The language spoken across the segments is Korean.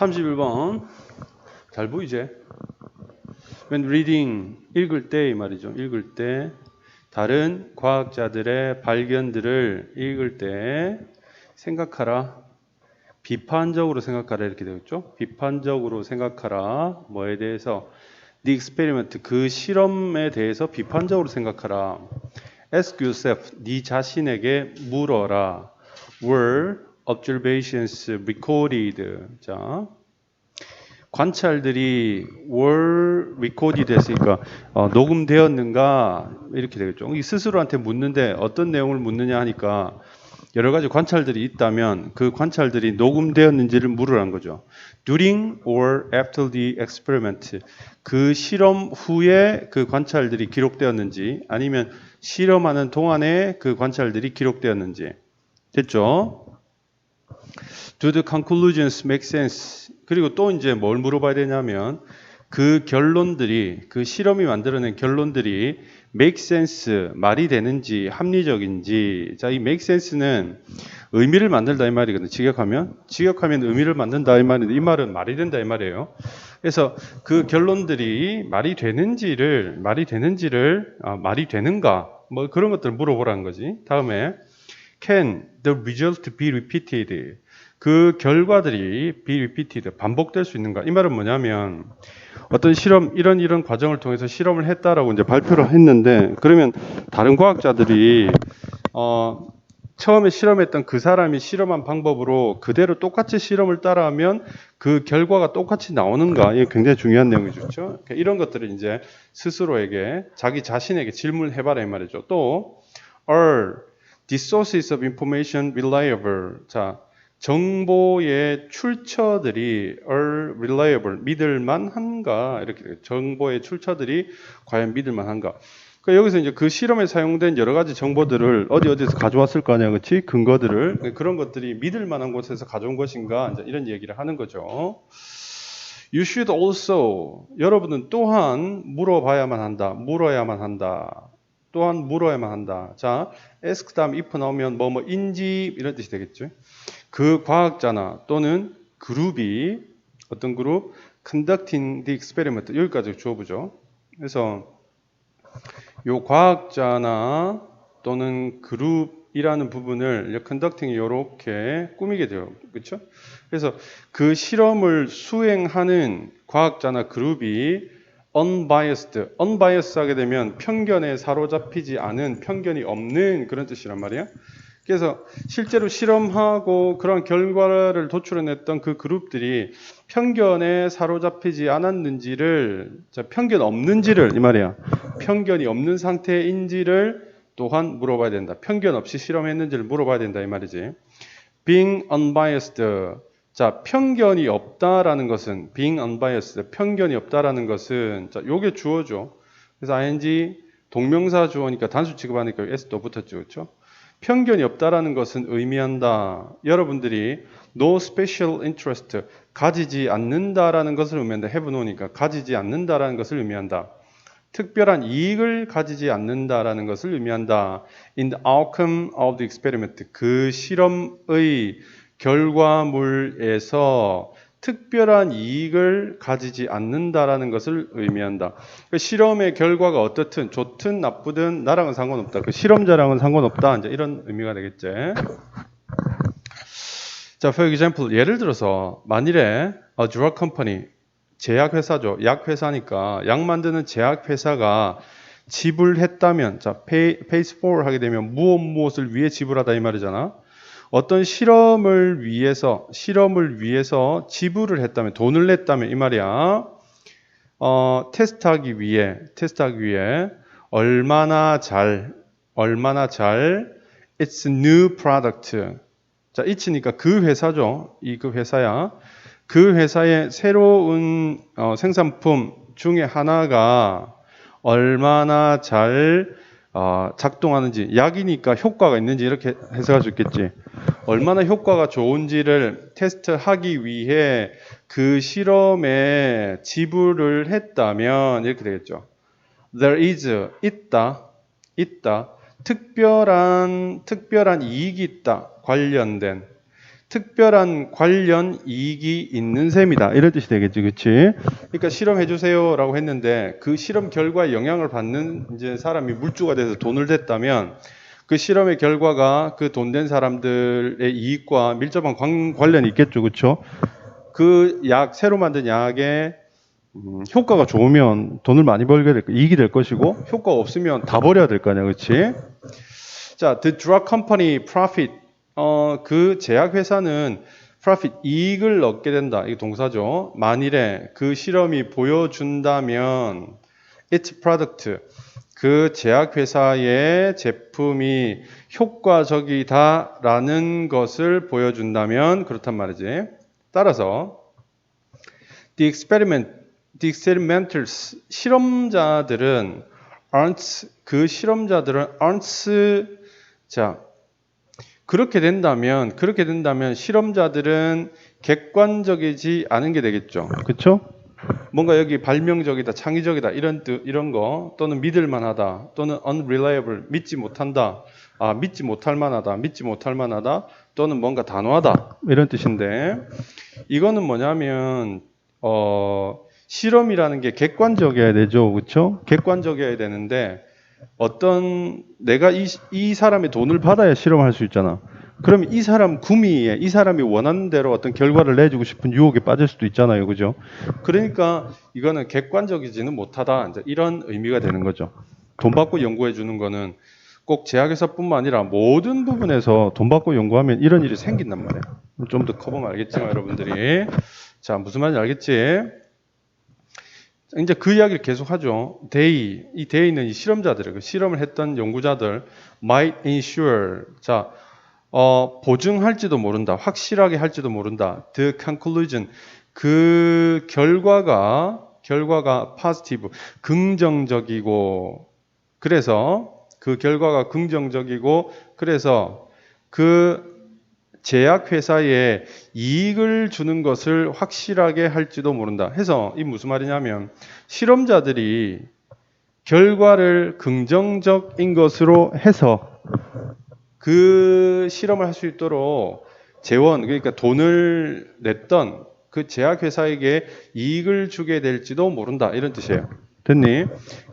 31번. 잘 보이지? When reading, 읽을 때 이 말이죠. 읽을 때 다른 과학자들의 발견들을 읽을 때 생각하라. 비판적으로 생각하라 이렇게 되었죠. 비판적으로 생각하라. 뭐에 대해서? The experiment, 그 실험에 대해서 비판적으로 생각하라. Ask yourself, 네 자신에게 물어라. Were observations recorded? 자, 관찰들이 were recorded 했으니까 녹음되었는가 이렇게 되겠죠. 이 스스로한테 묻는데 어떤 내용을 묻느냐 하니까 여러 가지 관찰들이 있다면 그 관찰들이 녹음되었는지를 물으라는 거죠. During or after the experiment, 그 실험 후에 그 관찰들이 기록되었는지 아니면 실험하는 동안에 그 관찰들이 기록되었는지. 됐죠? Do the conclusions make sense? 그리고 또 이제 뭘 물어봐야 되냐면 그 결론들이, 그 실험이 만들어낸 결론들이 make sense, 말이 되는지 합리적인지. 자, 이 make sense는 의미를 만들다 이 말이거든요. 직역하면 의미를 만든다 이 말인데 이 말은 말이 된다 이 말이에요. 그래서 그 결론들이 말이 되는가 뭐 그런 것들을 물어보라는 거지. 다음에 can the result be repeated? 그 결과들이 be repeated, 반복될 수 있는가? 이 말은 뭐냐면 어떤 실험, 이런 과정을 통해서 실험을 했다라고 이제 발표를 했는데 그러면 다른 과학자들이 처음에 실험했던 그 사람이 실험한 방법으로 그대로 똑같이 실험을 따라하면 그 결과가 똑같이 나오는가? 이게 굉장히 중요한 내용이죠. 그렇죠? 이런 것들을 이제 스스로에게 자기 자신에게 질문을 해봐라 이 말이죠. 또 are the sources of information reliable? 자, 정보의 출처들이 are reliable, 믿을만한가? 이렇게 돼요. 정보의 출처들이 과연 믿을만한가? 그러니까 여기서 이제 그 실험에 사용된 여러 가지 정보들을 어디서 가져왔을 거 아니야, 그렇지? 근거들을 그런 것들이 믿을만한 곳에서 가져온 것인가? 이제 이런 얘기를 하는 거죠. You should also, 여러분은 또한 물어야만 한다. 또한 물어야만 한다. 자, ask 다음 if 나오면 뭐인지 이런 뜻이 되겠죠. 그 과학자나 또는 그룹이 어떤 그룹? conducting the experiment. 여기까지 주어보죠. 그래서 요 과학자나 또는 그룹이라는 부분을 conducting이 이렇게 꾸미게 돼요. 그렇죠? 그래서 그 실험을 수행하는 과학자나 그룹이 unbiased 하게 되면 편견에 사로잡히지 않은, 편견이 없는 그런 뜻이란 말이에요. 그래서 실제로 실험하고 그런 결과를 도출해냈던 그 그룹들이 편견에 사로잡히지 않았는지를, 편견 없는지를 이 말이야. 편견이 없는 상태인지를 또한 물어봐야 된다. 편견 없이 실험했는지를 물어봐야 된다 이 말이지. Being unbiased. 자, 편견이 없다라는 것은 being unbiased, 편견이 없다라는 것은 자, 요게 주어죠. 그래서 ing 동명사 주어니까 단수 취급하니까 s 또 붙었죠. 그렇죠? 편견이 없다라는 것은 의미한다. 여러분들이 no special interest, 가지지 않는다라는 것을 의미한다. have no니까 가지지 않는다라는 것을 의미한다. 특별한 이익을 가지지 않는다라는 것을 의미한다. In the outcome of the experiment, 그 실험의 결과물에서 특별한 이익을 가지지 않는다라는 것을 의미한다. 그 실험의 결과가 어떻든 좋든 나쁘든 나랑은 상관없다. 그 실험자랑은 상관없다. 이제 이런 의미가 되겠지. 자, for example, 예를 들어서 만일에 a drug company, 제약회사죠. 약회사니까 약 만드는 제약회사가 지불했다면, 자, pays for 하게 되면 무엇을 위해 지불하다 이 말이잖아. 어떤 실험을 위해서 지불을 했다면, 돈을 냈다면 이 말이야. 테스트하기 위해 얼마나 잘 it's new product. 자, it니까 그 회사죠. 그 회사야. 그 회사의 새로운 생산품 중에 하나가 얼마나 잘 작동하는지, 약이니까 효과가 있는지 이렇게 해석할 수 있겠지. 얼마나 효과가 좋은지를 테스트하기 위해 그 실험에 지불을 했다면 이렇게 되겠죠. There is 있다. 특별한 이익이 있다. 관련된 특별한 관련 이익이 있는 셈이다. 이런 뜻이 되겠지, 그렇지? 그러니까 실험해 주세요라고 했는데 그 실험 결과에 영향을 받는 이제 사람이 물주가 돼서 돈을 댔다면 그 실험의 결과가 그 돈 된 사람들의 이익과 밀접한 관련이 있겠죠, 그렇죠? 그 약 새로 만든 약의 효과가 좋으면 돈을 많이 벌게 될 이익이 될 것이고 효과가 없으면 다 버려야 될 거 아니야, 그렇지? 자, the drug company profit. 그 제약 회사는 profit 이익을 얻게 된다. 이게 동사죠. 만일에 그 실험이 보여준다면 its product 그 제약 회사의 제품이 효과적이다라는 것을 보여준다면 그렇단 말이지. 따라서 the experimenters 실험자들은 aren't 자 그렇게 된다면 실험자들은 객관적이지 않은 게 되겠죠. 그렇죠? 뭔가 여기 발명적이다, 창의적이다 이런 거 또는 믿을만하다 또는 unreliable 믿지 못한다, 믿지 못할 만하다 또는 뭔가 단호하다 이런 뜻인데 이거는 뭐냐면 실험이라는 게 객관적이어야 되죠, 그렇죠? 객관적이어야 되는데 내가 이 사람의 돈을 받아야 실험할 수 있잖아. 그러면 이 사람 구미에 이 사람이 원하는 대로 어떤 결과를 내주고 싶은 유혹에 빠질 수도 있잖아요, 그죠? 그러니까 이거는 객관적이지는 못하다. 이제 이런 의미가 되는 거죠. 돈 받고 연구해 주는 거는 꼭 제약회사뿐만 아니라 모든 부분에서 돈 받고 연구하면 이런 일이 생긴단 말이에요. 좀 더 커보면 알겠지만 여러분들이 자 무슨 말인지 알겠지? 이제 그 이야기를 계속하죠. 이 데이는 이 실험자들, 그 실험을 했던 연구자들, might ensure, 자, 보증할지도 모른다, 확실하게 할지도 모른다. The conclusion, 그 결과가 positive, 긍정적이고, 그래서 그 결과가 긍정적이고, 그래서 그 제약회사에 이익을 주는 것을 확실하게 할지도 모른다. 해서 이 무슨 말이냐면 실험자들이 결과를 긍정적인 것으로 해서 그 실험을 할 수 있도록 그러니까 돈을 냈던 그 제약회사에게 이익을 주게 될지도 모른다. 이런 뜻이에요. 됐니?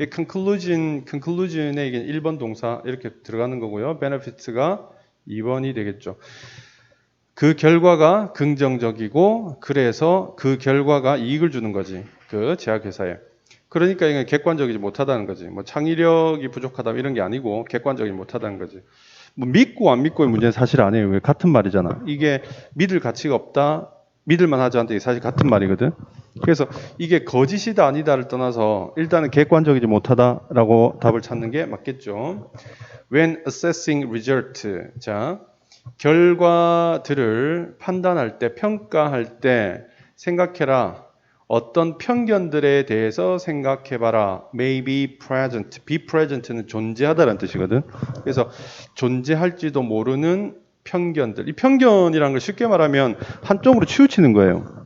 이 conclusion에 이게 1번 동사 이렇게 들어가는 거고요. benefits가 2번이 되겠죠. 그 결과가 긍정적이고 그래서 그 결과가 이익을 주는 거지. 그 제약회사에. 그러니까 이게 객관적이지 못하다는 거지. 뭐 창의력이 부족하다 이런 게 아니고 객관적이지 못하다는 거지. 뭐 믿고 안 믿고의 문제는 사실 아니에요. 왜 같은 말이잖아. 이게 믿을 가치가 없다, 믿을만 하지 않다. 이게 사실 같은 말이거든. 그래서 이게 거짓이다 아니다를 떠나서 일단은 객관적이지 못하다라고 답을 찾는 게 맞겠죠. When assessing result, 자 결과들을 판단할 때, 평가할 때 생각해라. 어떤 편견들에 대해서 생각해봐라. May be present. Be present는 존재하다라는 뜻이거든. 그래서 존재할지도 모르는 편견들. 이 편견이라는 걸 쉽게 말하면 한쪽으로 치우치는 거예요.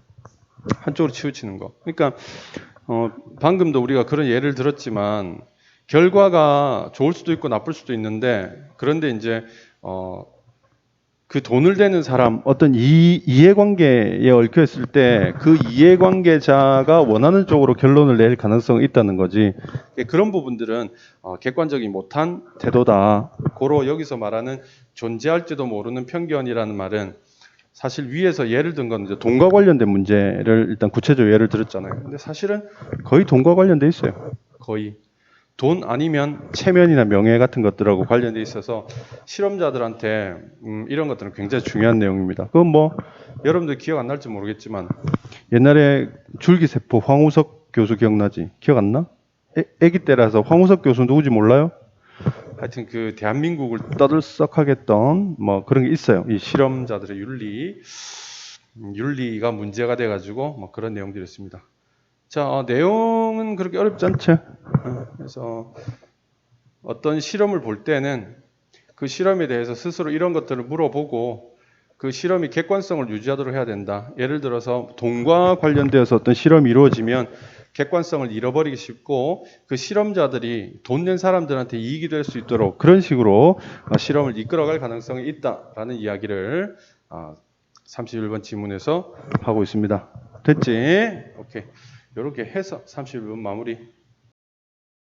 한쪽으로 치우치는 거. 그러니까 방금도 우리가 그런 예를 들었지만 결과가 좋을 수도 있고 나쁠 수도 있는데 그런데 이제 그 돈을 대는 사람 어떤 이해관계에 얽혀 있을 때 그 이해관계자가 원하는 쪽으로 결론을 낼 가능성이 있다는 거지. 그런 부분들은 객관적이 못한 태도다. 고로 여기서 말하는 존재할지도 모르는 편견이라는 말은 사실 위에서 예를 든 건 이제 돈과 관련된 문제를 일단 구체적으로 예를 들었잖아요. 근데 사실은 거의 돈과 관련돼 있어요. 거의. 돈 아니면 체면이나 명예 같은 것들하고 관련돼 있어서 실험자들한테 이런 것들은 굉장히 중요한 내용입니다. 그건 뭐 여러분들 기억 안 날지 모르겠지만 옛날에 줄기세포 황우석 교수 기억나지? 기억 안 나? 애기 때라서 황우석 교수 누구지 몰라요? 하여튼 그 대한민국을 떠들썩하게 했던 뭐 그런 게 있어요. 이 실험자들의 윤리가 문제가 돼가지고 뭐 그런 내용들이 있습니다. 자, 내용은 그렇게 어렵지 않죠. 그래서 어떤 실험을 볼 때는 그 실험에 대해서 스스로 이런 것들을 물어보고 그 실험이 객관성을 유지하도록 해야 된다. 예를 들어서 돈과 관련되어서 어떤 실험이 이루어지면 객관성을 잃어버리기 쉽고 그 실험자들이 돈 낸 사람들한테 이익이 될 수 있도록 그런 식으로 실험을 이끌어갈 가능성이 있다라는 이야기를 31번 지문에서 하고 있습니다. 됐지? 오케이. 이렇게 해서 31번 마무리.